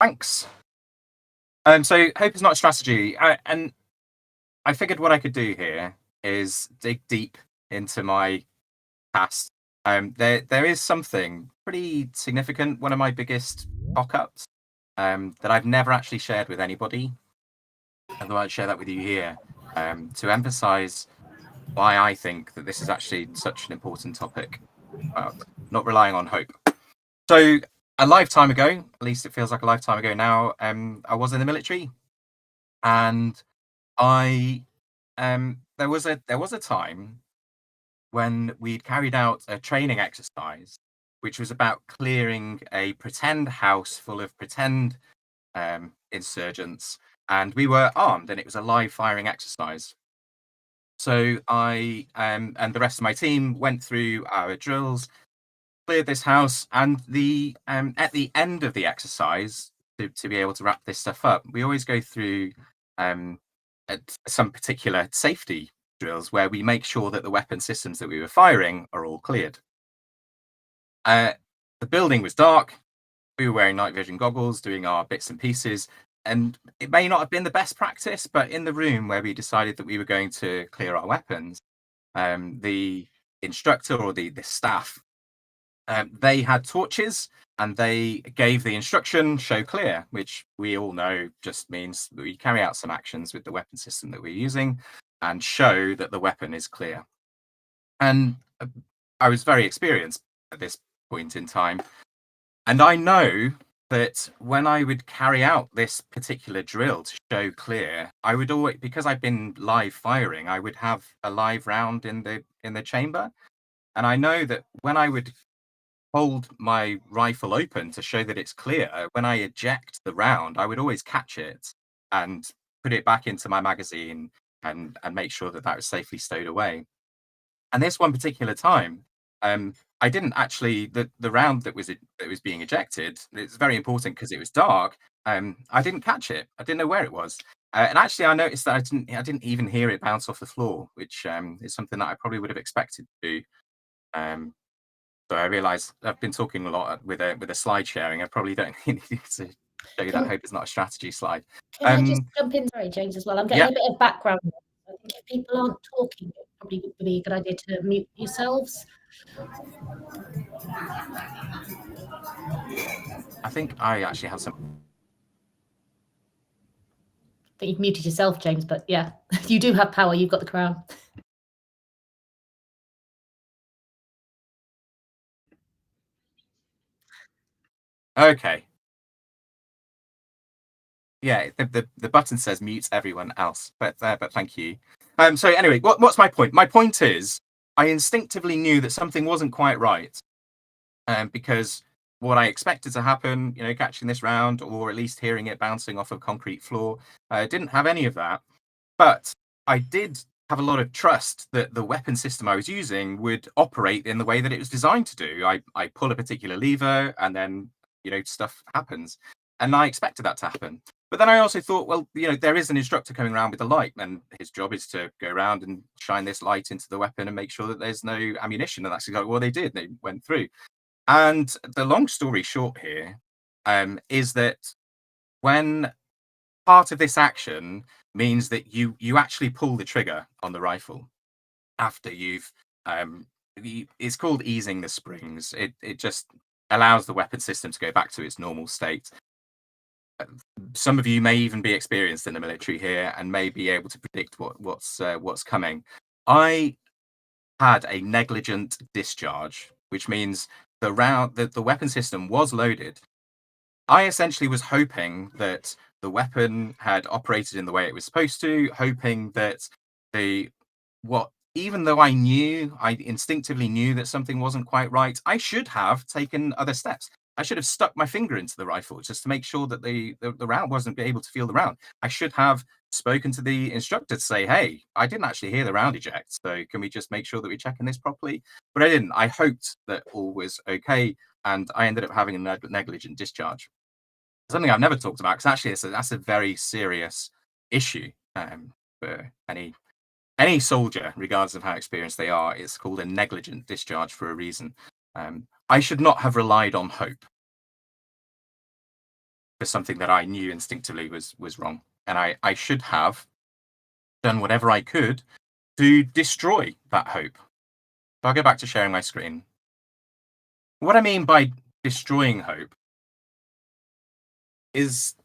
Thanks. So hope is not a strategy, and I figured what I could do here is dig deep into my past. There is something pretty significant. One of my biggest cock ups that I've never actually shared with anybody. I thought I'd share that with you here to emphasize why I think that this is actually such an important topic about not relying on hope. So a lifetime ago, at least it feels like a lifetime ago now, I was in the military, and I there was a time when we'd carried out a training exercise, which was about clearing a pretend house full of pretend insurgents, and we were armed, and it was a live firing exercise. So I and the rest of my team went through our drills, cleared this house, and the at the end of the exercise, to be able to wrap this stuff up, we always go through um, some particular safety drills where we make sure that the weapon systems that we were firing are all cleared. Uh, the building was dark. We were wearing night vision goggles, doing our bits and pieces. And it may not have been the best practice, but in the room where we decided that we were going to clear our weapons, the instructor or the staff, they had torches, and they gave the instruction show clear, which we all know just means that we carry out some actions with the weapon system that we're using and show that the weapon is clear. And I was very experienced at this point in time. And I know that when I would carry out this particular drill to show clear, I would always, because I've been live firing, I would have a live round in the chamber. And I know that when I would hold my rifle open to show that it's clear, when I eject the round, I would always catch it and put it back into my magazine and make sure that that was safely stowed away. And this one particular time, I didn't actually the round that was being ejected. It's very important because it was dark. I didn't catch it. I didn't know where it was. And actually, I noticed that I didn't even hear it bounce off the floor, which is something that I probably would have expected to do. Um, so I realised I've been talking a lot with a slide sharing. I probably don't need to show you that. Can Hope it's not a strategy slide. can I just jump in? Sorry, James, as well. I'm getting Yeah. a bit of background noise. I think if people aren't talking, it probably would be a good idea to mute yourselves. I think I actually have some. I think you've muted yourself, James, but yeah, you do have power. You've got the crown. Okay. Yeah, the button says mute everyone else, but thank you. So anyway, what's my point? My point is, I instinctively knew that something wasn't quite right, because what I expected to happen, catching this round or at least hearing it bouncing off a concrete floor, didn't have any of that. But I did have a lot of trust that the weapon system I was using would operate in the way that it was designed to do. I pull a particular lever, and then stuff happens, and I expected that to happen. But then I also thought, well, there is an instructor coming around with a light, and his job is to go around and shine this light into the weapon and make sure that there's no ammunition. And that's exactly what they did. They went through. And the long story short here is that when part of this action means that you actually pull the trigger on the rifle after you've it's called easing the springs. It just allows the weapon system to go back to its normal state. Some of you may even be experienced in the military here and may be able to predict what's coming. I had a negligent discharge, which means the weapon system was loaded. I essentially was hoping that the weapon had operated in the way it was supposed to, hoping that the what even though I instinctively knew that something wasn't quite right, I should have taken other steps. I should have stuck my finger into the rifle just to make sure that the round wasn't able to feel the round. I should have spoken to the instructor to say, hey, I didn't actually hear the round eject, so can we just make sure that we're checking this properly? But I didn't. I hoped that all was okay, and I ended up having a negligent discharge. Something I've never talked about, because actually that's a very serious issue for any soldier, regardless of how experienced they are. It's called a negligent discharge for a reason. I should not have relied on hope for something that I knew instinctively was wrong. And I should have done whatever I could to destroy that hope. So I'll go back to sharing my screen. What I mean by destroying hope is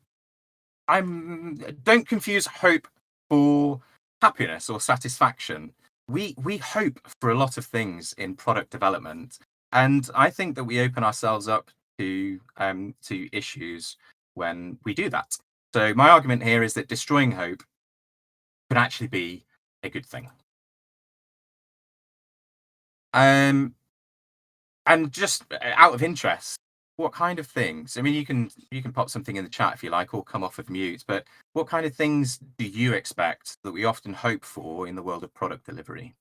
don't confuse hope for happiness or satisfaction. We hope for a lot of things in product development, and I think that we open ourselves up to issues when we do that. So my argument here is that destroying hope could actually be a good thing. And just out of interest, what kind of things? I mean, you can pop something in the chat if you like, or come off of mute. But what kind of things do you expect that we often hope for in the world of product delivery?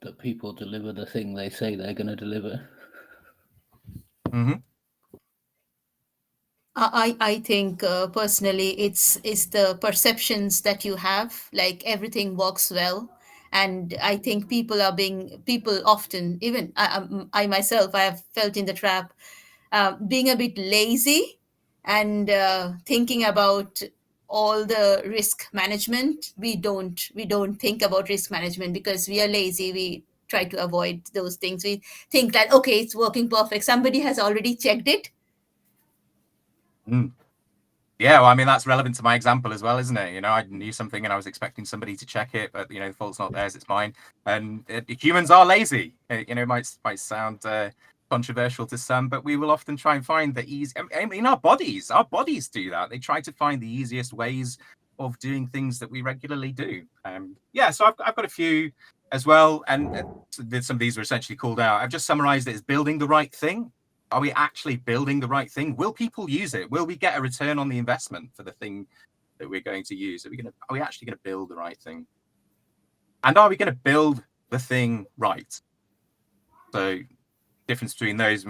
That people deliver the thing they say they're going to deliver. Mm-hmm. I think personally it's the perceptions that you have, like everything works well. And I think people often, even I myself, I have felt in the trap, being a bit lazy and thinking about all the risk management. We don't think about risk management because we are lazy. We try to avoid those things. We think that, okay, it's working perfect, somebody has already checked it. Yeah, well, I mean, that's relevant to my example as well, isn't it? You know, I knew something and I was expecting somebody to check it, but, you know, the fault's not theirs, it's mine. And humans are lazy. You know, it might sound controversial to some, but we will often try and find the easy. I mean, our bodies do that. They try to find the easiest ways of doing things that we regularly do. Yeah, so I've got a few as well. And some of these were essentially called out. I've just summarized it as building the right thing. Are we actually building the right thing? Will people use it? Will we get a return on the investment for the thing that we're going to use? Are we actually going to build the right thing? And are we going to build the thing right? So, difference between those,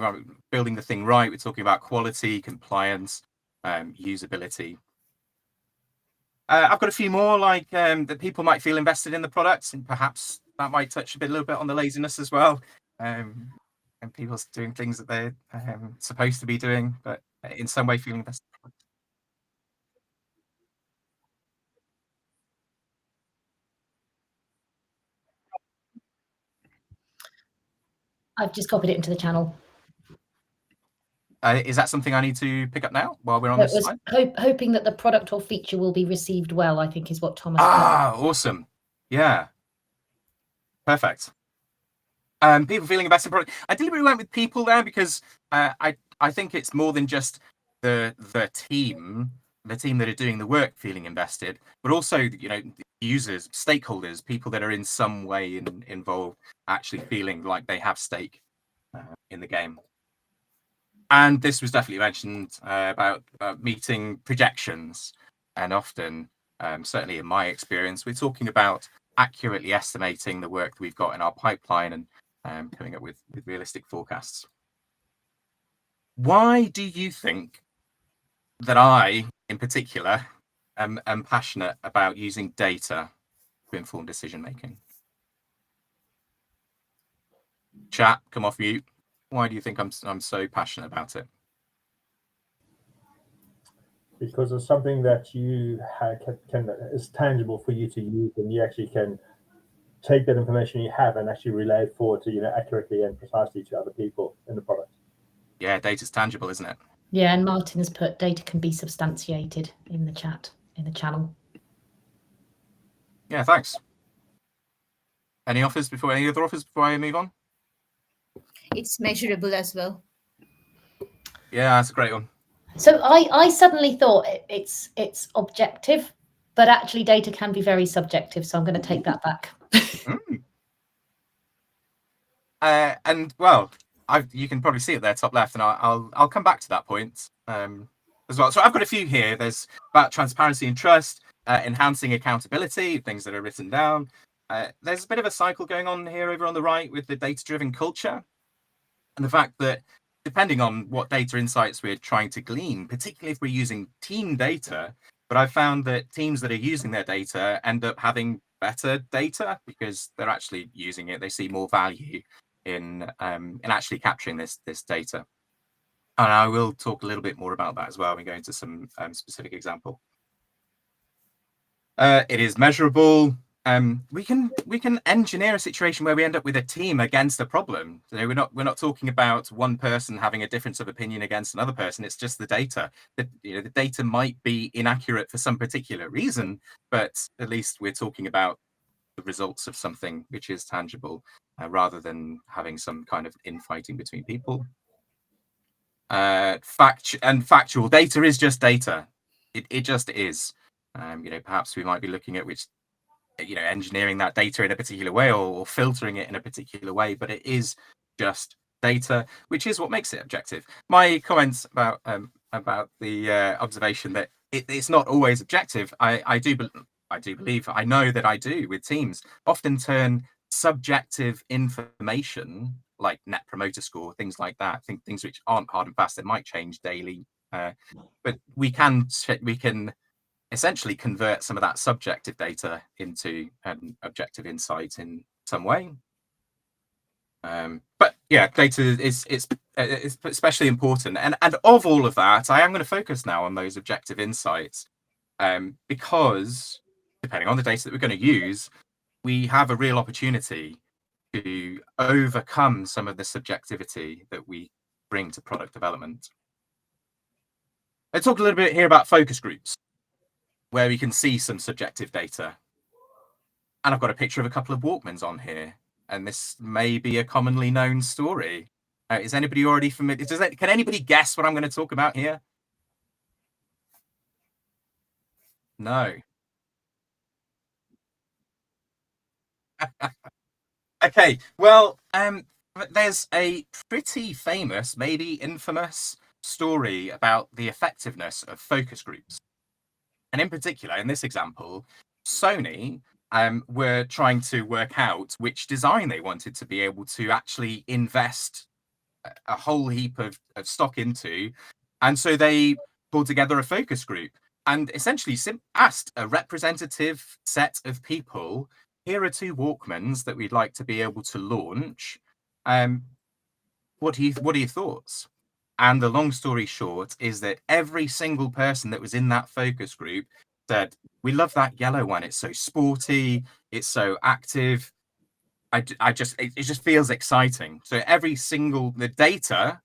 building the thing right, we're talking about quality, compliance, usability. I've got a few more, like that people might feel invested in the products, and perhaps that might touch a little bit on the laziness as well. And people doing things that they're supposed to be doing, but in some way feeling invested. I've just copied it into the channel. Is that something I need to pick up now while we're on It this was slide? hoping that the product or feature will be received well, I think is what Thomas put. Awesome. Yeah. Perfect. People feeling invested in product. I deliberately went with people there because I think it's more than just the team that are doing the work feeling invested, but also, you know, users, stakeholders, people that are in some way involved, actually feeling like they have stake in the game. And this was definitely mentioned about meeting projections, and often, certainly in my experience, we're talking about accurately estimating the work that we've got in our pipeline and coming up with realistic forecasts. Why do you think that I, in particular, am passionate about using data to inform decision making? Chat, come off mute. Why do you think I'm so passionate about it? Because it's something that you can is tangible for you to use, and you actually can take that information you have and actually relay it forward to, you know, accurately and precisely to other people in the product. Yeah, data's tangible, isn't it? Yeah, and Martin has put data can be substantiated in the chat, in the channel. Yeah, thanks. Any other offers before I move on? It's measurable as well. Yeah, that's a great one. So I suddenly thought it's objective, but actually data can be very subjective. So I'm going to take that back. And well, you can probably see it there, top left, and I'll come back to that point as well. So I've got a few here. There's about transparency and trust, enhancing accountability, things that are written down. There's a bit of a cycle going on here over on the right with the data-driven culture, and the fact that depending on what data insights we're trying to glean, particularly if we're using team data, but I've found that teams that are using their data end up having better data because they're actually using it. They see more value in actually capturing this data. And I will talk a little bit more about that as well. We go into some specific example. It is measurable. We can engineer a situation where we end up with a team against a problem. So we're not talking about one person having a difference of opinion against another person. It's just the data. The data might be inaccurate for some particular reason, but at least we're talking about the results of something which is tangible, rather than having some kind of infighting between people. Factual data is just data. It just is. Perhaps we might be looking at which, engineering that data in a particular way or filtering it in a particular way, but it is just data, which is what makes it objective. My comments about the observation that it's not always objective, I do believe, I know that I do with teams, often turn subjective information like net promoter score, things like that, things which aren't hard and fast, that might change daily, but we can essentially convert some of that subjective data into an objective insight in some way. But yeah, data is especially important, and of all of that, I am going to focus now on those objective insights, because depending on the data that we're going to use, we have a real opportunity to overcome some of the subjectivity that we bring to product development. Let's talk a little bit here about focus groups, where we can see some subjective data. And I've got a picture of a couple of Walkmans on here, and this may be a commonly known story. Is anybody already familiar? Can anybody guess what I'm going to talk about here? No. Okay, well, there's a pretty famous, maybe infamous, story about the effectiveness of focus groups. And in particular, in this example, Sony were trying to work out which design they wanted to be able to actually invest a whole heap of stock into. And so they pulled together a focus group and essentially asked a representative set of people, here are 2 Walkmans that we'd like to be able to launch. What are your thoughts? And the long story short is that every single person that was in that focus group said, we love that yellow one. It's so sporty. It's so active. It just feels exciting. So the data,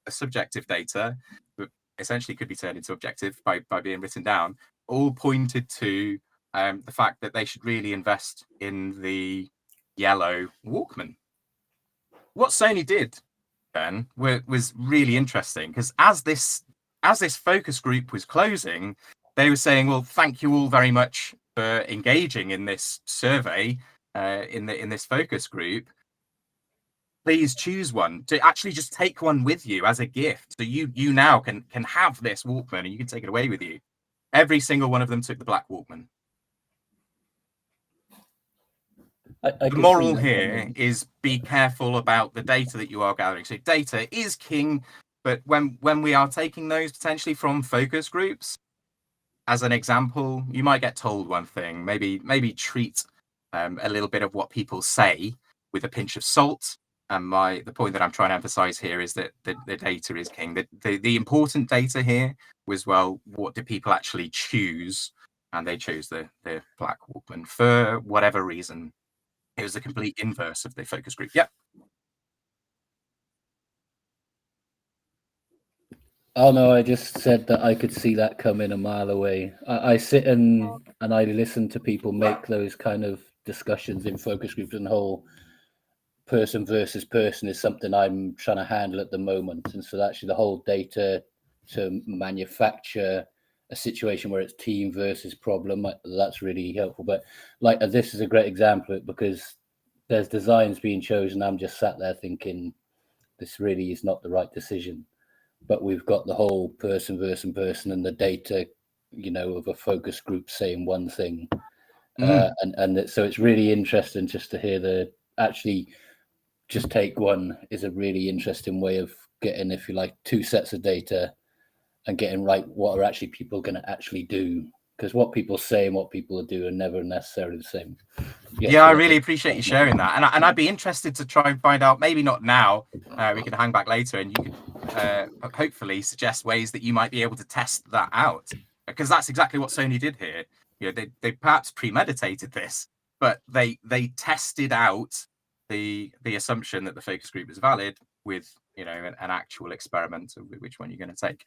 the subjective data, that essentially could be turned into objective by being written down, all pointed to the fact that they should really invest in the yellow Walkman. What Sony did then was really interesting, because as this focus group was closing, they were saying, well, thank you all very much for engaging in this survey, in this focus group. Please choose one, to actually just take one with you as a gift, so you now can have this Walkman and you can take it away with you. Every single one of them took the black Walkman. The moral here is be careful about the data that you are gathering. So data is king, but when we are taking those potentially from focus groups, as an example, you might get told one thing. Maybe treat a little bit of what people say with a pinch of salt. And the point that I'm trying to emphasize here is that the data is king. The important data here was, well, what do people actually choose? And they chose the black Walkman for whatever reason. It was the complete inverse of the focus group. Yep. Oh no, I just said that I could see that coming a mile away. I sit and I listen to people make those kind of discussions in focus groups, and the whole person versus person is something I'm trying to handle at the moment. And so actually the whole data to manufacture a situation where it's team versus problem, that's really helpful. But like this is a great example of it, because there's designs being chosen. I'm just sat there thinking this really is not the right decision. But we've got the whole person versus person and the data, of a focus group saying one thing. And so it's really interesting just to hear actually just take one is a really interesting way of getting, if you like, 2 sets of data and getting right what are actually people going to actually do because what people say and what people do are never necessarily the same. Yeah, I really appreciate you sharing that, and I'd be interested to try and find out. Maybe not now. We can hang back later, and you could hopefully suggest ways that you might be able to test that out, because that's exactly what Sony did here. You know, they perhaps premeditated this, but they tested out the assumption that the focus group is valid with, you know, an actual experiment of which one you're going to take.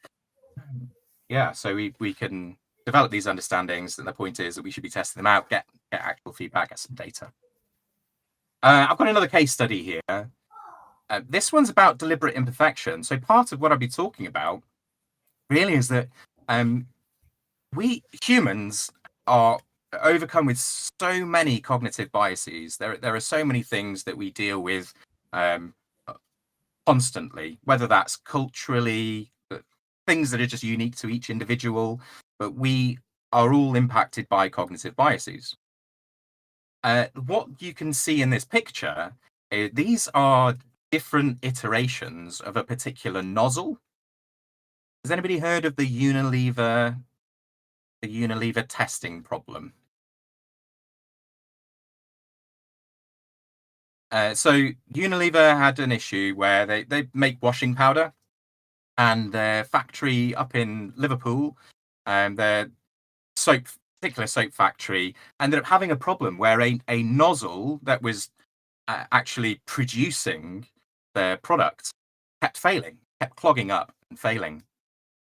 Yeah, so we can develop these understandings, and the point is that we should be testing them out, get actual feedback, get some data. I've got another case study here. This one's about deliberate imperfection. So part of what I'll be talking about really is that we humans are overcome with so many cognitive biases. There are so many things that we deal with constantly, whether that's culturally, things that are just unique to each individual, but we are all impacted by cognitive biases. What you can see in this picture, these are different iterations of a particular nozzle. Has anybody heard of the Unilever testing problem? So Unilever had an issue where they make washing powder, and their factory up in Liverpool, their particular soap factory, ended up having a problem where a nozzle that was actually producing their product kept failing, kept clogging up and failing.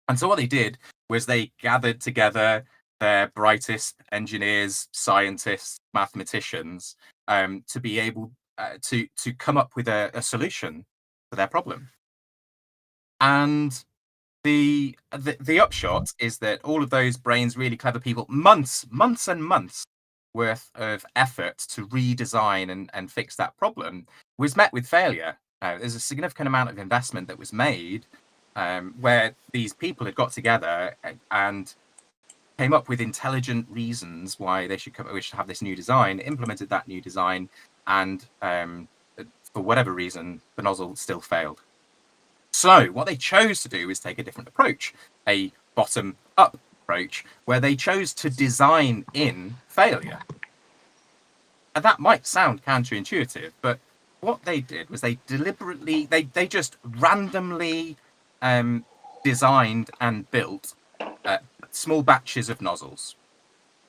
And so what they did was they gathered together their brightest engineers, scientists, mathematicians, to be able to come up with a solution for their problem. And the upshot is that all of those brains, really clever people, months and months worth of effort to redesign and fix that problem was met with failure. There's a significant amount of investment that was made, where these people had got together and came up with intelligent reasons why they should have this new design, implemented that new design, and for whatever reason, the nozzle still failed. So what they chose to do is take a different approach, a bottom-up approach, where they chose to design in failure. And that might sound counterintuitive, but what they did was they deliberately, they just randomly designed and built small batches of nozzles.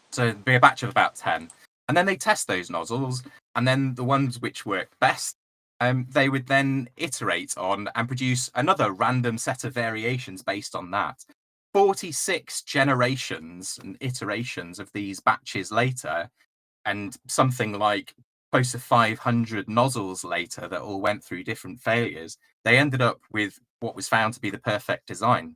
So it'd be a batch of about 10. And then they test those nozzles, and then the ones which worked best, they would then iterate on and produce another random set of variations based on that. 46 generations and iterations of these batches later, and something like close to 500 nozzles later that all went through different failures, they ended up with what was found to be the perfect design.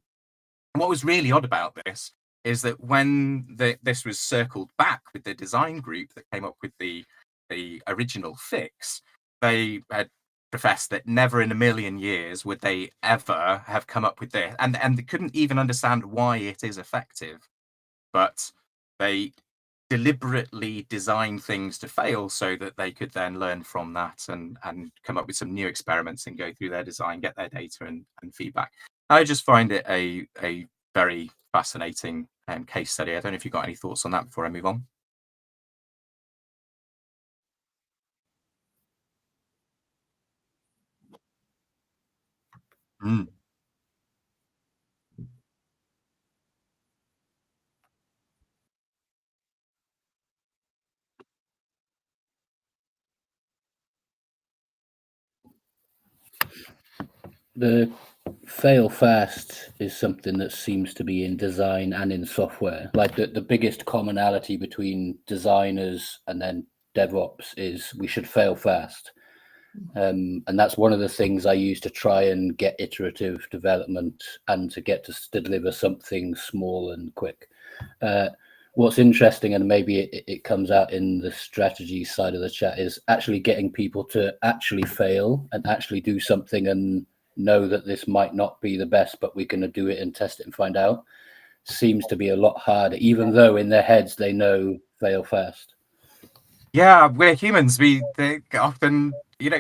And what was really odd about this is that when this was circled back with the design group that came up with the original fix, they had professed that never in a million years would they ever have come up with this, and they couldn't even understand why it is effective. But they deliberately design things to fail so that they could then learn from that and come up with some new experiments and go through their design, get their data and feedback. I just find it a very fascinating case study. I don't know if you've got any thoughts on that before I move on. The fail fast is something that seems to be in design and in software. Like the biggest commonality between designers and then DevOps is we should fail fast. And that's one of the things I use to try and get iterative development and to get to deliver something small and quick. What's interesting, and maybe it comes out in the strategy side of the chat, is actually getting people to actually fail and actually do something and know that this might not be the best, but we're going to do it and test it and find out. Seems to be a lot harder, even though in their heads they know fail fast. Yeah, we're humans. They often,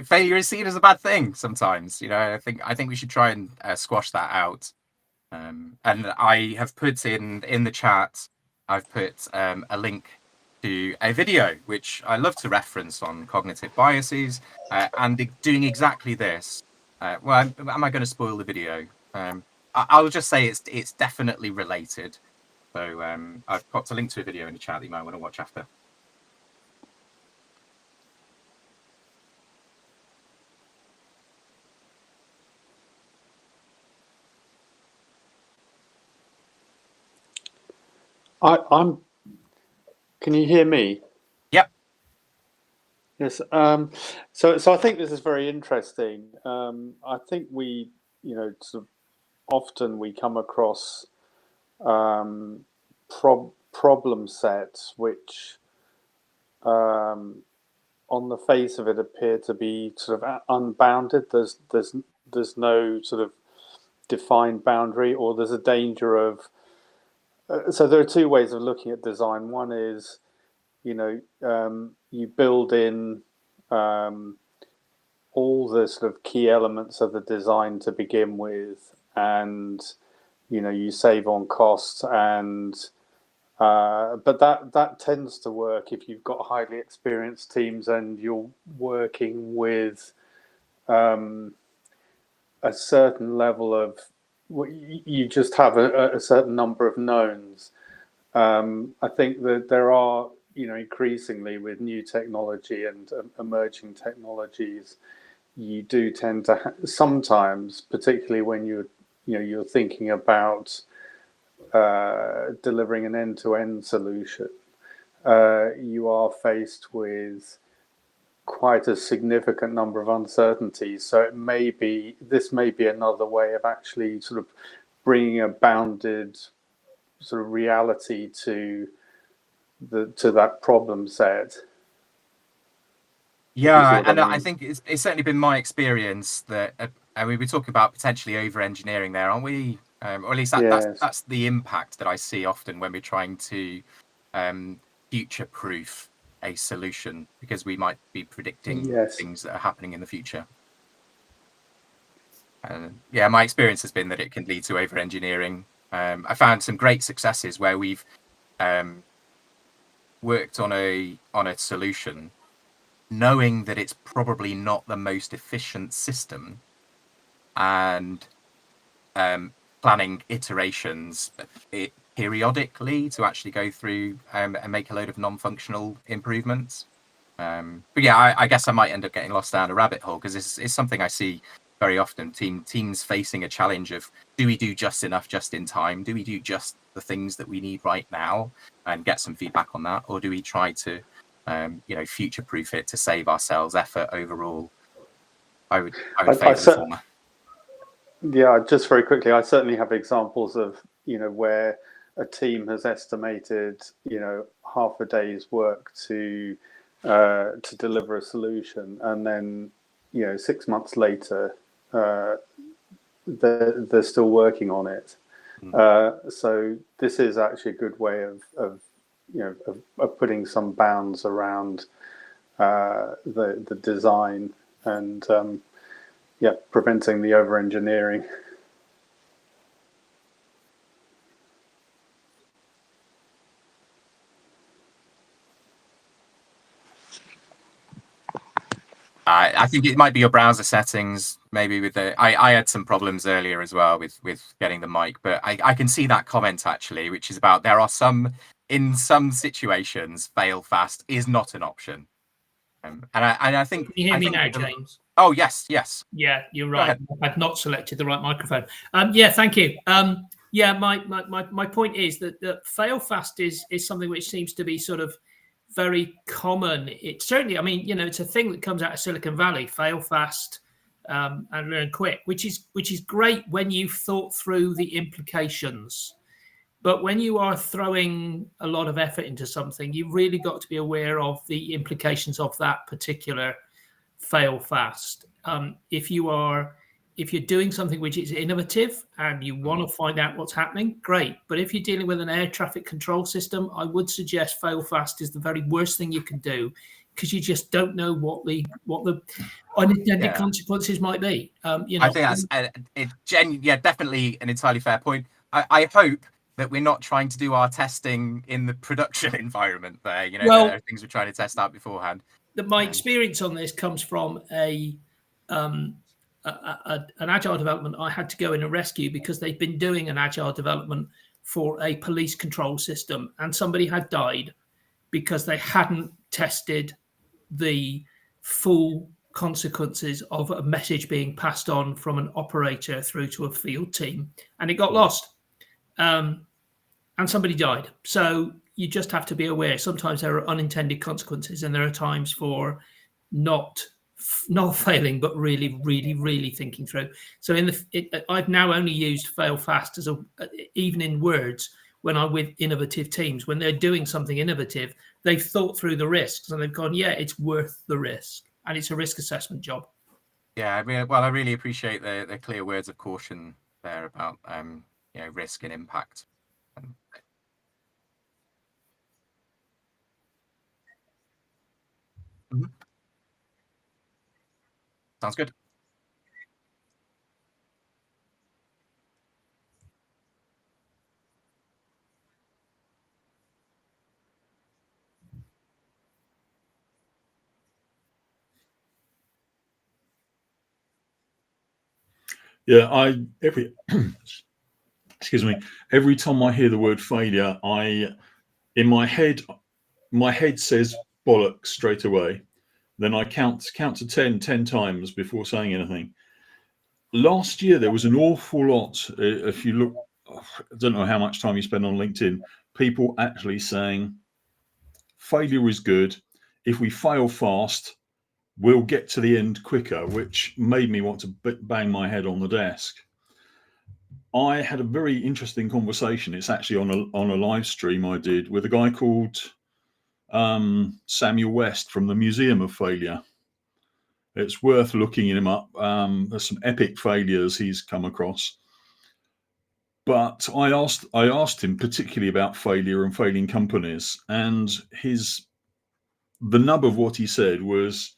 failure is seen as a bad thing sometimes. I think we should try and squash that out. And I have put in the chat I've put a link to a video which I love to reference on cognitive biases and doing exactly this. Well, am I going to spoil the video? I'll just say it's definitely related. So I've popped a link to a video in the chat that you might want to watch after. I'm. Can you hear me? Yep. Yes. So I think this is very interesting. I think we, sort of often we come across problem sets which, on the face of it, appear to be sort of unbounded. There's no sort of defined boundary, or there's a danger of. So there are two ways of looking at design. One is, you build in all the sort of key elements of the design to begin with, and you save on costs, and but that tends to work if you've got highly experienced teams and you're working with a certain level of, you just have a certain number of knowns. I think that there are, increasingly with new technology and emerging technologies, you do tend to sometimes, particularly when you're thinking about delivering an end-to-end solution, you are faced with quite a significant number of uncertainties. So this may be another way of actually sort of bringing a bounded sort of reality to that problem set. Yeah, and I think it's certainly been my experience that we talk about potentially over-engineering there, aren't we? Or at least that's the impact that I see often when we're trying to future-proof a solution, because we might be predicting things that are happening in the future. Yeah, my experience has been that it can lead to over-engineering. I found some great successes where we've worked on a solution knowing that it's probably not the most efficient system, and planning iterations periodically to actually go through and make a load of non-functional improvements. But yeah, I guess I might end up getting lost down a rabbit hole, because it's something I see very often. Teams facing a challenge of, do we do just enough just in time? Do we do just the things that we need right now and get some feedback on that? Or do we try to future-proof it to save ourselves effort overall? I would favour the former. Yeah, just very quickly, I certainly have examples of, where a team has estimated, half a day's work to deliver a solution, and then, 6 months later, they're still working on it. So this is actually a good way of putting some bounds around the design, and preventing the over-engineering. I think it might be your browser settings, maybe with I had some problems earlier as well with getting the mic, but I can see that comment actually, which is about, there are in some situations, fail fast is not an option. And I think. Can you hear me now, James? Oh yes. Yeah, you're right. I've not selected the right microphone. Yeah, thank you. Yeah, my point is that fail fast is something which seems to be sort of very common. It certainly, I mean, it's a thing that comes out of Silicon Valley. Fail fast and learn quick, which is great when you've thought through the implications. But when you are throwing a lot of effort into something, you've really got to be aware of the implications of that particular fail fast. If you're doing something which is innovative and you want to find out what's happening, great. But if you're dealing with an air traffic control system, I would suggest fail fast is the very worst thing you can do, because you just don't know what the unintended consequences might be. I think that's definitely an entirely fair point. I hope that we're not trying to do our testing in the production environment there. You know, Well, there are things we're trying to test out beforehand. My experience on this comes from an agile development I had to go in and rescue because they'd been doing an agile development for a police control system, and somebody had died because they hadn't tested the full consequences of a message being passed on from an operator through to a field team, and it got lost, and somebody died. So you just have to be aware. Sometimes there are unintended consequences, and there are times for not failing, but really thinking through. So I've now only used fail fast as even in words when I'm with innovative teams. When they're doing something innovative, they've thought through the risks and they've gone, yeah, it's worth the risk, and it's a risk assessment job. Yeah, I mean, well, I really appreciate the clear words of caution there about you know, risk and impact. Sounds good. Yeah, excuse me, every time I hear the word failure, in my head says bollocks straight away. Then I count to 10 times before saying anything. Last year there was an awful lot, if you look, I don't know how much time you spend on LinkedIn, people actually saying failure is good. If we fail fast, we'll get to the end quicker, which made me want to bang my head on the desk. I had a very interesting conversation. It's actually on a live stream I did with a guy called Samuel West from the Museum of Failure. It's worth looking him up. There's some epic failures he's come across. But I asked him particularly about failure and failing companies, and the nub of what he said was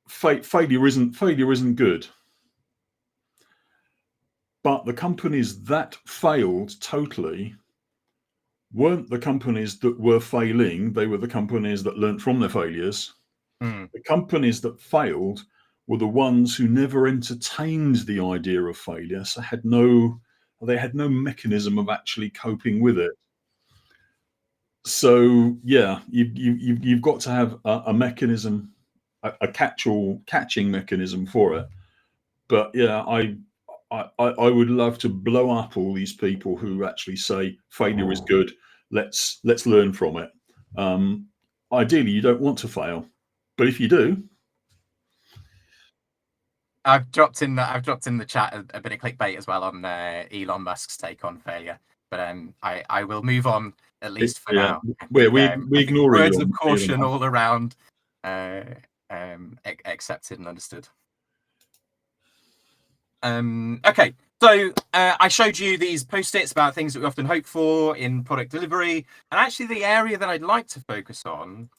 failure isn't good. But the companies that failed totally weren't the companies that were failing. They were the companies that learned from their failures. The companies that failed were the ones who never entertained the idea of failure, so they had no mechanism of actually coping with it. So yeah, you've got to have a mechanism, a catching mechanism for it. But yeah, I would love to blow up all these people who actually say failure is good. Let's learn from it. Ideally, you don't want to fail, but if you do, I've dropped in the chat a bit of clickbait as well on Elon Musk's take on failure, but I will move on at least for now. We ignore words Elon, of caution Elon. all around, accepted and understood. Okay, so I showed you these post-its about things that we often hope for in product delivery, and actually the area that I'd like to focus on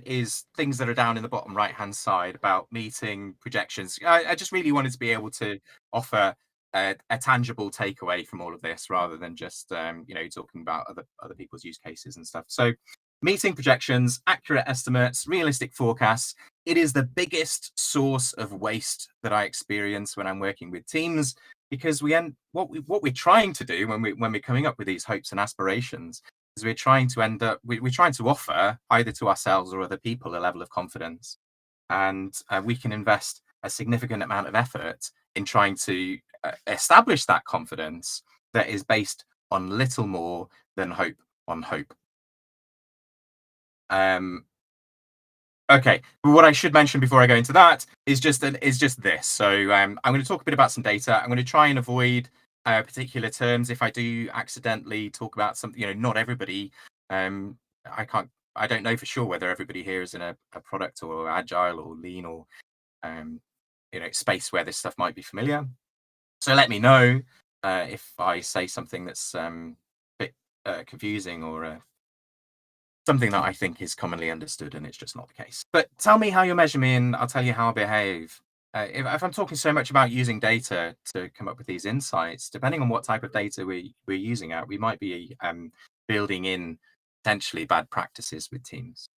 is things that are down in the bottom right-hand side about meeting projections. I just really wanted to be able to offer a tangible takeaway from all of this, rather than just you know, talking about other people's use cases and stuff. So, meeting projections, accurate estimates, realistic forecasts. It is the biggest source of waste that I experience when I'm working with teams, because what we're trying to do when we're coming up with these hopes and aspirations is we're trying to offer either to ourselves or other people a level of confidence, and we can invest a significant amount of effort in trying to establish that confidence that is based on little more than hope on hope. Okay, but what I should mention before I go into that is just this. So I'm going to talk a bit about some data. I'm going to try and avoid particular terms. If I do accidentally talk about something, you know, not everybody. I don't know for sure whether everybody here is in a product or agile or lean or you know, space where this stuff might be familiar. So let me know if I say something that's a bit confusing or something that I think is commonly understood and it's just not the case. But tell me how you measure me and I'll tell you how I behave. if I'm talking so much about using data to come up with these insights, depending on what type of data we're using out, we might be building in potentially bad practices with teams.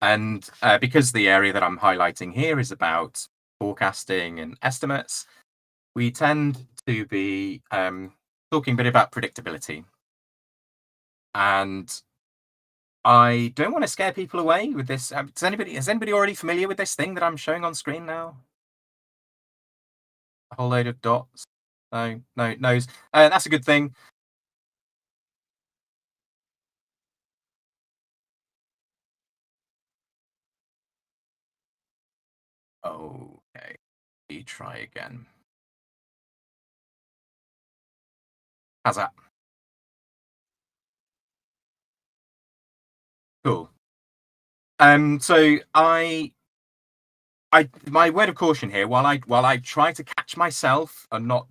And because the area that I'm highlighting here is about forecasting and estimates, we tend to be talking a bit about predictability. And I don't want to scare people away with this. Is anybody already familiar with this thing that I'm showing on screen now? A whole load of dots. No, no's. That's a good thing. Okay, we try again. How's that? Cool. So my word of caution here, while I try to catch myself and not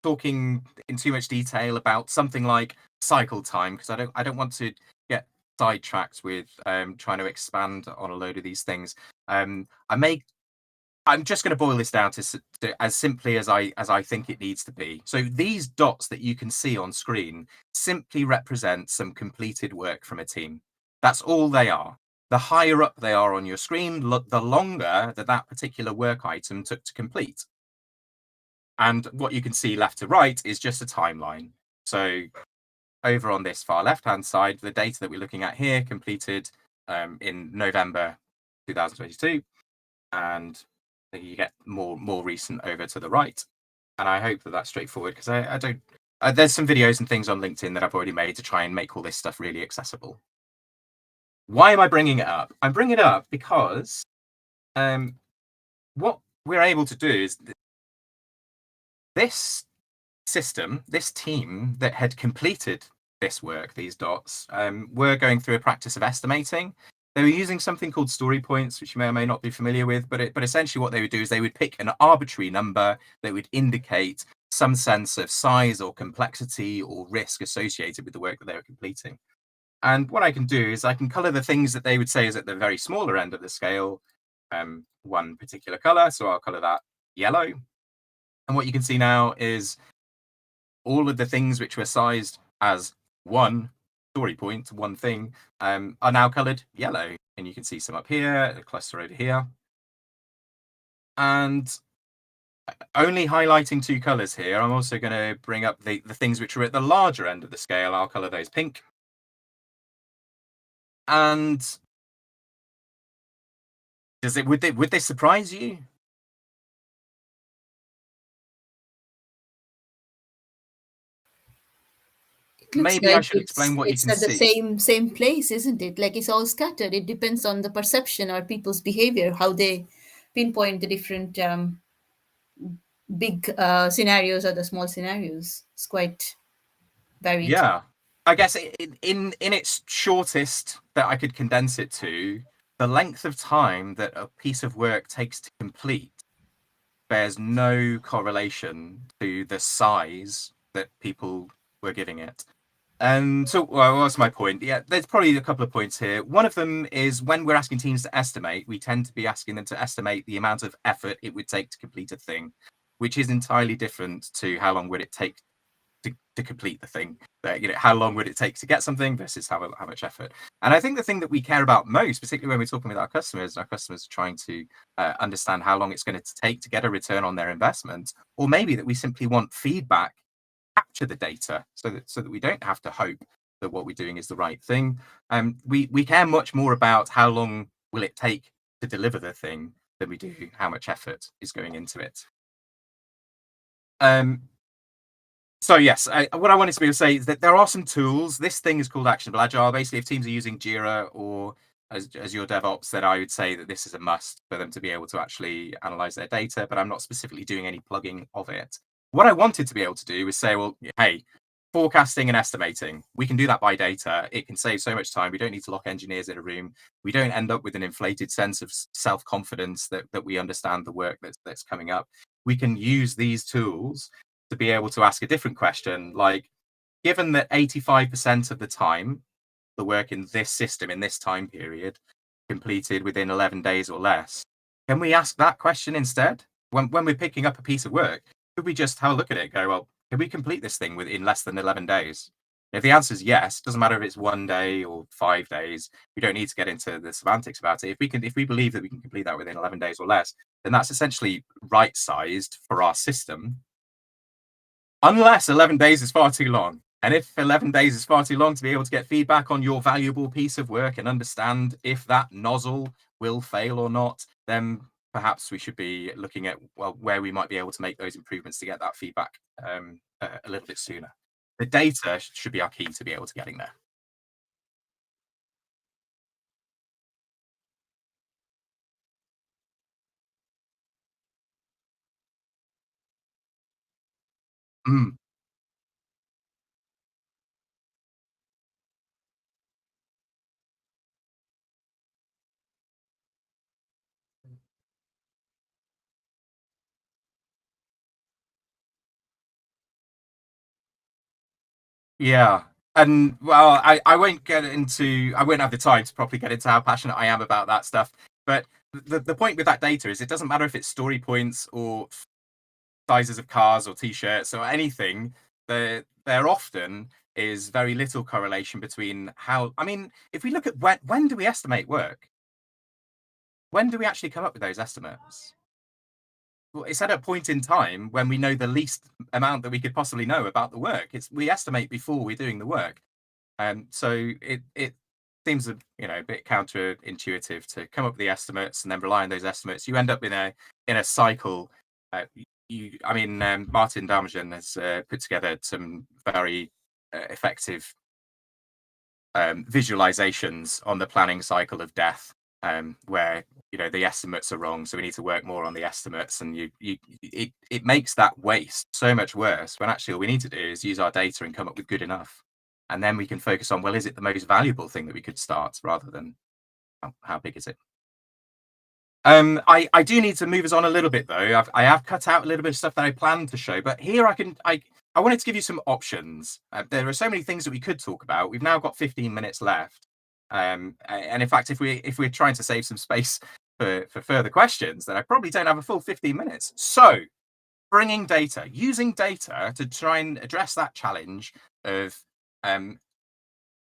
talking in too much detail about something like cycle time, because I don't want to get sidetracked with trying to expand on a load of these things. I'm just going to boil this down to as simply as I think it needs to be. So these dots that you can see on screen simply represent some completed work from a team. That's all they are. The higher up they are on your screen, the longer that particular work item took to complete. And what you can see left to right is just a timeline. So over on this far left-hand side, the data that we're looking at here completed in November 2022. And you get more recent over to the right. And I hope that that's straightforward, because I don't... there's some videos and things on LinkedIn that I've already made to try and make all this stuff really accessible. Why am I bringing it up? I'm bringing it up because what we're able to do is this system, this team that had completed this work, these dots, were going through a practice of estimating. They were using something called story points, which you may or may not be familiar with, but essentially what they would do is they would pick an arbitrary number that would indicate some sense of size or complexity or risk associated with the work that they were completing. And what I can do is I can color the things that they would say is at the very smaller end of the scale, one particular color. So I'll color that yellow. And what you can see now is all of the things which were sized as one story point, one thing, are now colored yellow. And you can see some up here, a cluster over here. And only highlighting two colors here, I'm also going to bring up the things which are at the larger end of the scale. I'll color those pink. And would they surprise you? Maybe I should explain what you can see. It's at the same place, isn't it? Like, it's all scattered. It depends on the perception or people's behavior, how they pinpoint the different big scenarios or the small scenarios. It's quite varied. Yeah, I guess in its shortest that I could condense it to, the length of time that a piece of work takes to complete bears no correlation to the size that people were giving it. So what's my point? Yeah, there's probably a couple of points here. One of them is when we're asking teams to estimate, we tend to be asking them to estimate the amount of effort it would take to complete a thing, which is entirely different to how long would it take to complete the thing. How long would it take to get something versus how much effort. And I think the thing that we care about most, particularly when we're talking with our customers are trying to understand how long it's going to take to get a return on their investment, or maybe that we simply want feedback, capture the data so that we don't have to hope that what we're doing is the right thing. We care much more about how long will it take to deliver the thing than we do how much effort is going into it. So yes, what I wanted to be able to say is that there are some tools. This thing is called Actionable Agile. Basically, if teams are using Jira or as your DevOps, then I would say that this is a must for them to be able to actually analyze their data, but I'm not specifically doing any plugging of it. What I wanted to be able to do is say, well, hey, forecasting and estimating, we can do that by data. It can save so much time. We don't need to lock engineers in a room. We don't end up with an inflated sense of self-confidence that we understand the work that's coming up. We can use these tools to be able to ask a different question, like, given that 85% of the time, the work in this system, in this time period, completed within 11 days or less, Can we ask that question instead? When we're picking up a piece of work, could we just have a look at it and go, well, can we complete this thing in less than 11 days? If the answer is yes, doesn't matter if it's 1 day or 5 days, we don't need to get into the semantics about it. If we believe that we can complete that within 11 days or less, then that's essentially right-sized for our system. Unless 11 days is far too long. And if 11 days is far too long to be able to get feedback on your valuable piece of work and understand if that nozzle will fail or not, then perhaps we should be looking at, well, where we might be able to make those improvements to get that feedback a little bit sooner. The data should be our key to be able to getting there. Mm. Yeah. And well, I won't I won't have the time to properly get into how passionate I am about that stuff. But the point with that data is it doesn't matter if it's story points or sizes of cars or t-shirts or anything. There often is very little correlation between how, I mean, if we look at when do we estimate work? When do we actually come up with those estimates? Well, it's at a point in time when we know the least amount that we could possibly know about the work. We estimate before we're doing the work. So it seems a bit counterintuitive to come up with the estimates and then rely on those estimates. You end up in a cycle. Martin Darmagen has put together some very effective visualizations on the planning cycle of death, where the estimates are wrong, so we need to work more on the estimates, and it makes that waste so much worse when actually all we need to do is use our data and come up with good enough, and then we can focus on, well, is it the most valuable thing that we could start rather than how big is it. I do need to move us on a little bit though. I have cut out a little bit of stuff that I planned to show, but here I wanted to give you some options. There are so many things that we could talk about. We've now got 15 minutes left, and in fact, if we're trying to save some space for further questions, then I probably don't have a full 15 minutes. So, using data to try and address that challenge of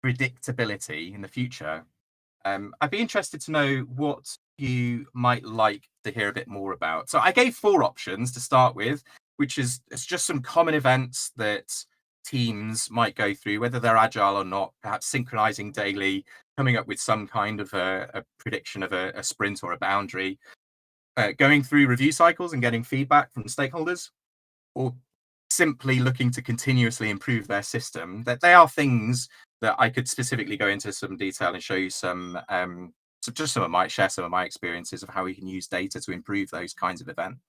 predictability in the future. I'd be interested to know what you might like to hear a bit more about. So I gave 4 options to start with, which is it's just some common events that teams might go through, whether they're agile or not, perhaps synchronizing daily, coming up with some kind of a prediction of a sprint or a boundary, going through review cycles and getting feedback from stakeholders, or simply looking to continuously improve their system. That they are things that I could specifically go into some detail and show you some share some of my experiences of how we can use data to improve those kinds of events.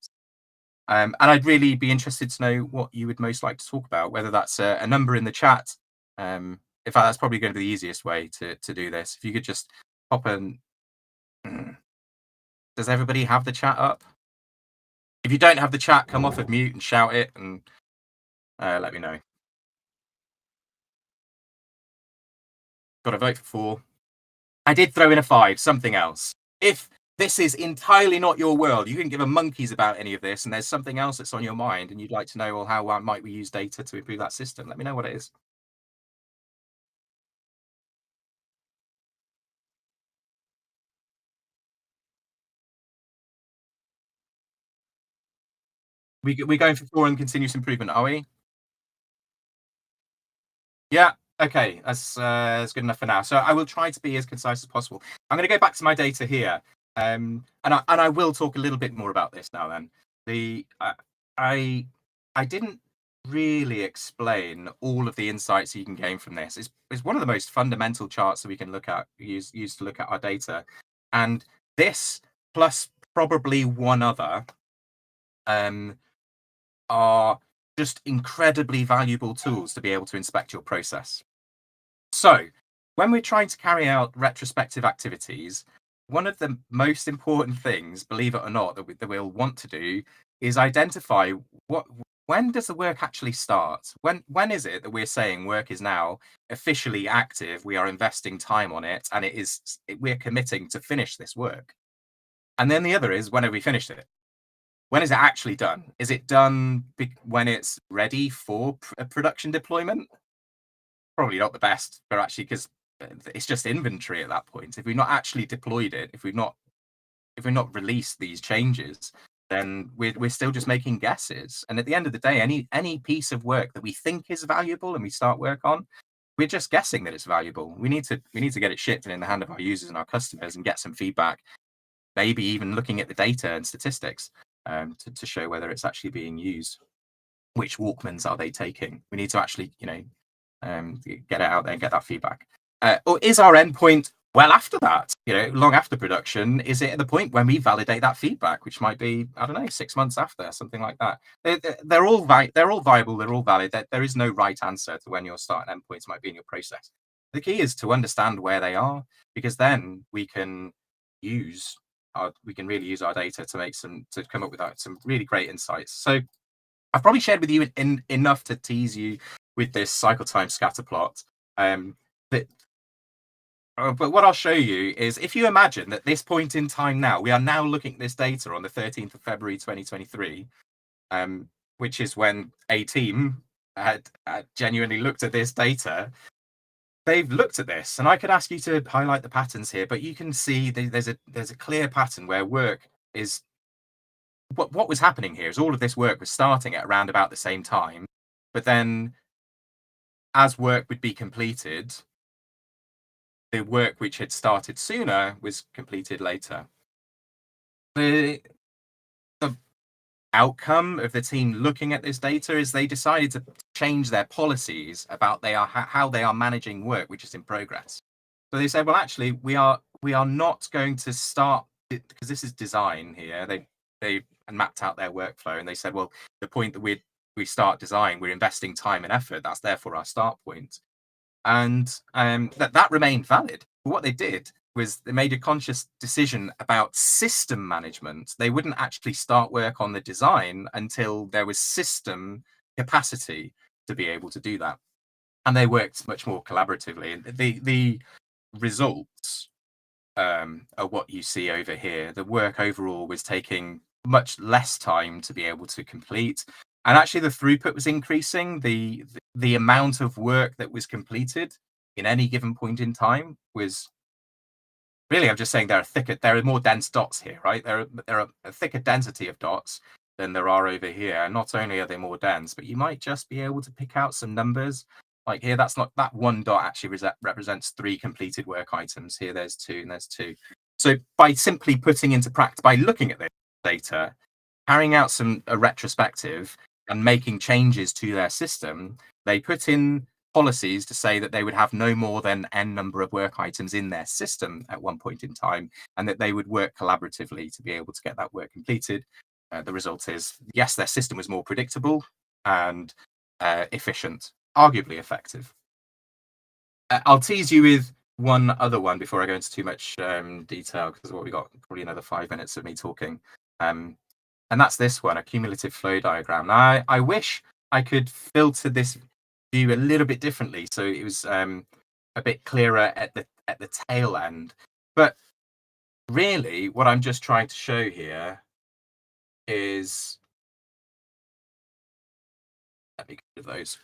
And I'd really be interested to know what you would most like to talk about, whether that's a number in the chat. In fact, that's probably going to be the easiest way to do this. If you could just pop in. Does everybody have the chat up? If you don't have the chat, come off of mute and shout it and let me know. Got a vote for 4. I did throw in a 5, something else. If this is entirely not your world, you can give a monkeys about any of this, and there's something else that's on your mind, and you'd like to know, well, how might we use data to improve that system? Let me know what it is. We're going for 4 and continuous improvement, are we? Yeah. Okay, that's good enough for now. So I will try to be as concise as possible. I'm going to go back to my data here, and I will talk a little bit more about this now. Then I didn't really explain all of the insights you can gain from this. It's one of the most fundamental charts that we can use to look at our data, and this plus probably one other are just incredibly valuable tools to be able to inspect your process. So when we're trying to carry out retrospective activities, one of the most important things, believe it or not, that we'll want to do is identify when does the work actually start? When is it that we're saying work is now officially active, we are investing time on it, and we're committing to finish this work? And then the other is, when have we finished it? When is it actually done? Is it done when it's ready for a production deployment? Probably not the best, but actually, because it's just inventory at that point. If we've not actually deployed it, if we've not released these changes, then we're still just making guesses. And at the end of the day, any piece of work that we think is valuable and we start work on, we're just guessing that it's valuable. We need to get it shipped and in the hand of our users and our customers and get some feedback, maybe even looking at the data and statistics to show whether it's actually being used. Which Walkmans are they taking? We need to actually, get it out there and get that feedback. Or is our endpoint well after that, long after production? Is it at the point when we validate that feedback, which might be, I don't know, 6 months after, something like that? They're all viable, they're all valid. There is no right answer to when your start and endpoints might be in your process. The key is to understand where they are, because then we can really use our data to come up with some really great insights. So I've probably shared with you enough to tease you with this cycle time scatter plot. But what I'll show you is, if you imagine that this point in time now, we are now looking at this data on the 13th of February 2023, which is when a team had genuinely looked at this data. They've looked at this, and I could ask you to highlight the patterns here, but you can see there's a clear pattern where work is. What was happening here is all of this work was starting at around about the same time, but then as work would be completed, the work which had started sooner was completed later. The outcome of the team looking at this data is they decided to change their policies about how they are managing work which is in progress. So they said, well, actually, we are not going to start, because this is design here. They mapped out their workflow, and they said, well, the point that we start design, we're investing time and effort. That's therefore our start point. And that remained valid. But what they did was they made a conscious decision about system management. They wouldn't actually start work on the design until there was system capacity to be able to do that. And they worked much more collaboratively. The results are what you see over here. The work overall was taking much less time to be able to complete. And actually the throughput was increasing. The amount of work that was completed in any given point in time was really, I'm just saying there are more dense dots here, right? There are a thicker density of dots than there are over here. And not only are they more dense, but you might just be able to pick out some numbers. Like here, that one dot actually represents 3 completed work items. Here, there's 2 and there's 2. So by simply putting into practice, by looking at this data, carrying out a retrospective and making changes to their system, they put in policies to say that they would have no more than N number of work items in their system at one point in time, and that they would work collaboratively to be able to get that work completed. The result is, yes, their system was more predictable and efficient, arguably effective. I'll tease you with one other one before I go into too much detail, because we got probably another 5 minutes of me talking. And that's this one, a cumulative flow diagram. Now, I wish I could filter this view a little bit differently, so it was a bit clearer at the tail end. But really, what I'm just trying to show here is, let me get rid of those.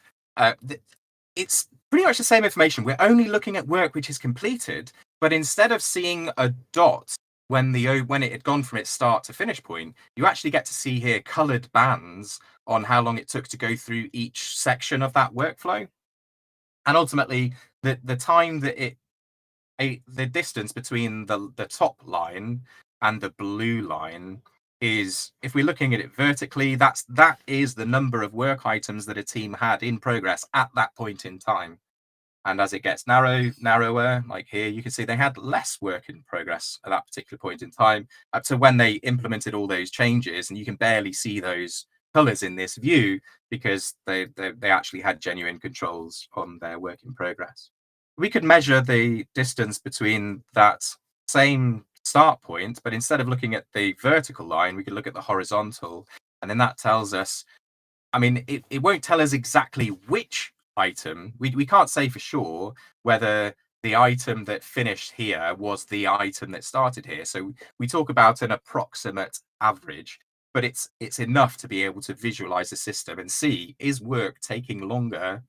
It's pretty much the same information. We're only looking at work which is completed, but instead of seeing a dot when it had gone from its start to finish point, you actually get to see here colored bands on how long it took to go through each section of that workflow. And ultimately, the time that the distance between the top line and the blue line is, if we're looking at it vertically, that is the number of work items that a team had in progress at that point in time. And as it gets narrower, like here, you can see they had less work in progress at that particular point in time, up to when they implemented all those changes. And you can barely see those colors in this view because they actually had genuine controls on their work in progress. We could measure the distance between that same start point, but instead of looking at the vertical line, we could look at the horizontal. And then that tells us, I mean, it won't tell us exactly which item. We can't say for sure whether the item that finished here was the item that started here. So we talk about an approximate average, but it's enough to be able to visualize the system and see, is work taking longer,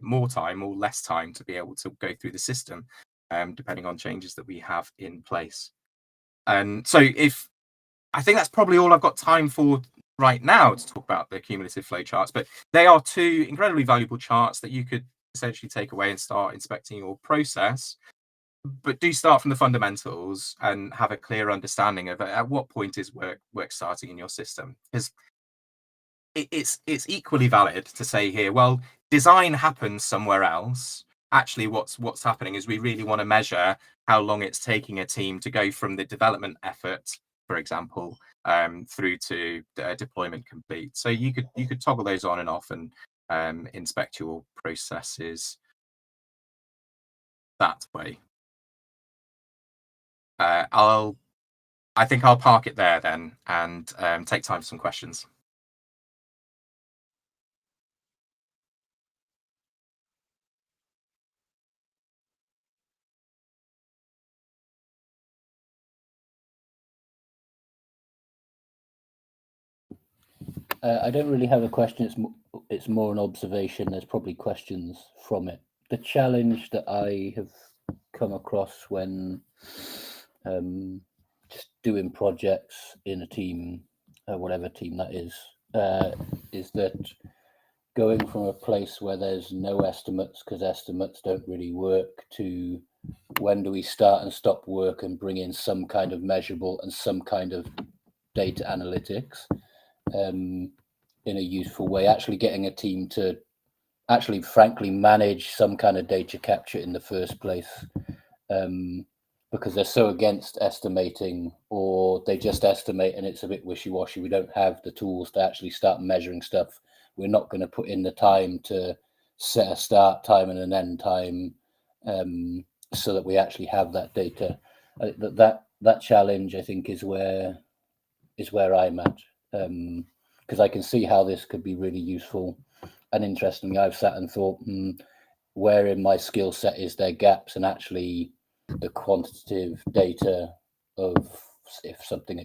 more time or less time to be able to go through the system, depending on changes that we have in place. And so I think that's probably all I've got time for right now to talk about the cumulative flow charts, but they are two incredibly valuable charts that you could essentially take away and start inspecting your process. But do start from the fundamentals and have a clear understanding of at what point is work starting in your system. Because it's equally valid to say here, well, design happens somewhere else. Actually, what's happening is we really want to measure how long it's taking a team to go from the development effort, for example, through to deployment complete. So you could toggle those on and off and inspect your processes that way. I think I'll park it there then and take time for some questions. I don't really have a question. It's more an observation. There's probably questions from it. The challenge that I have come across when just doing projects in a team, whatever team that is that going from a place where there's no estimates, because estimates don't really work, to when do we start and stop work and bring in some kind of measurable and some kind of data analytics in a useful way, actually getting a team to actually frankly manage some kind of data capture in the first place, because they're so against estimating, or they just estimate and it's a bit wishy-washy. We don't have the tools to actually start measuring stuff. We're not going to put in the time to set a start time and an end time, so that we actually have that data. That challenge, I think, is where I'm at, because I can see how this could be really useful. And interestingly, I've sat and thought, where in my skill set is there gaps? And actually, the quantitative data of if something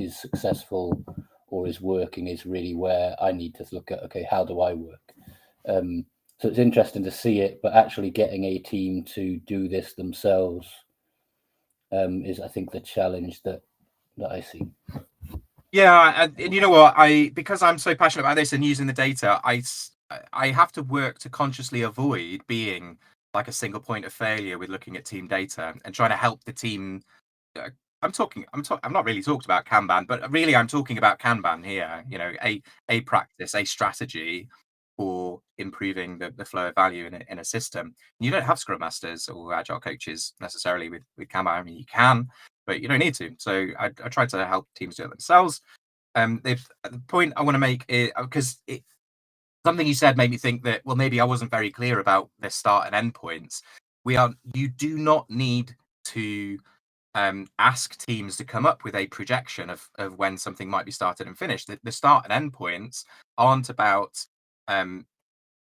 is successful or is working is really where I need to look at, okay, how do I work? So it's interesting to see it, but actually getting a team to do this themselves is, I think, the challenge that I see. Yeah, and you know what? Because I'm so passionate about this and using the data, I have to work to consciously avoid being like a single point of failure with looking at team data and trying to help the team. I'm not really talked about Kanban, but really I'm talking about Kanban here. You know, a practice, a strategy for improving the flow of value in a system. And you don't have Scrum Masters or Agile coaches necessarily with Kanban. I mean, you can, but you don't need to. So I try to help teams do it themselves. The point I want to make is, because something you said made me think that, well, maybe I wasn't very clear about the start and end points. You do not need to ask teams to come up with a projection of when something might be started and finished. The start and end points aren't about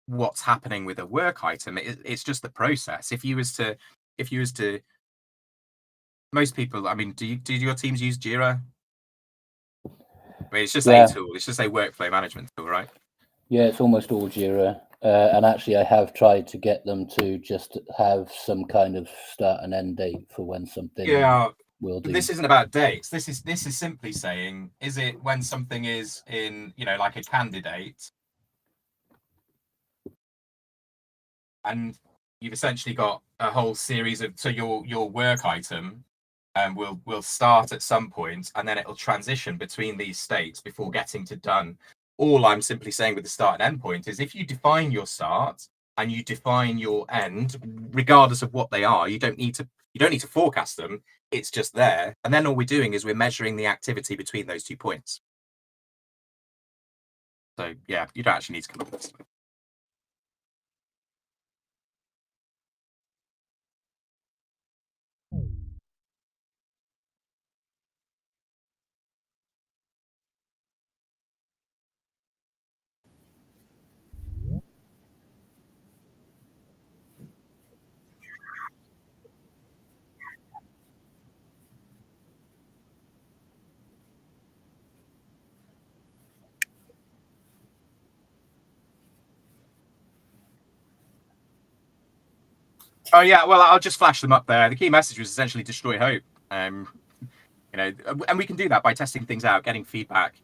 what's happening with a work item. It's just the process. If you was to, most people, I mean, do your teams use Jira? I mean, it's just a tool. It's just a workflow management tool, right? Yeah, it's almost all Jira. And actually, I have tried to get them to just have some kind of start and end date for when something will do. This isn't about dates. This is simply saying, is it when something is in, like a candidate, and you've essentially got a whole series of, so your work item will start at some point, and then it'll transition between these states before getting to done. All I'm simply saying with the start and end point is, if you define your start and you define your end, regardless of what they are, you don't need to forecast them. It's just there, and then all we're doing is we're measuring the activity between those 2 points. So yeah, you don't actually need to come up with this. Oh yeah, well I'll just flash them up there. The key message was essentially destroy hope. You know, and we can do that by testing things out, getting feedback,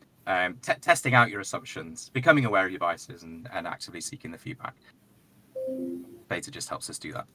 testing out your assumptions, becoming aware of your biases, and actively seeking the feedback. Beta just helps us do that.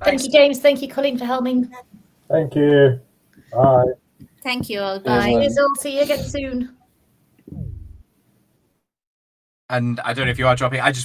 Thank you, James. Thank you, Colleen, for helping. Thank you. Bye. Thank you all. Cheers, Bye. man. Cheers all. See you again soon. And I don't know if you are dropping. I just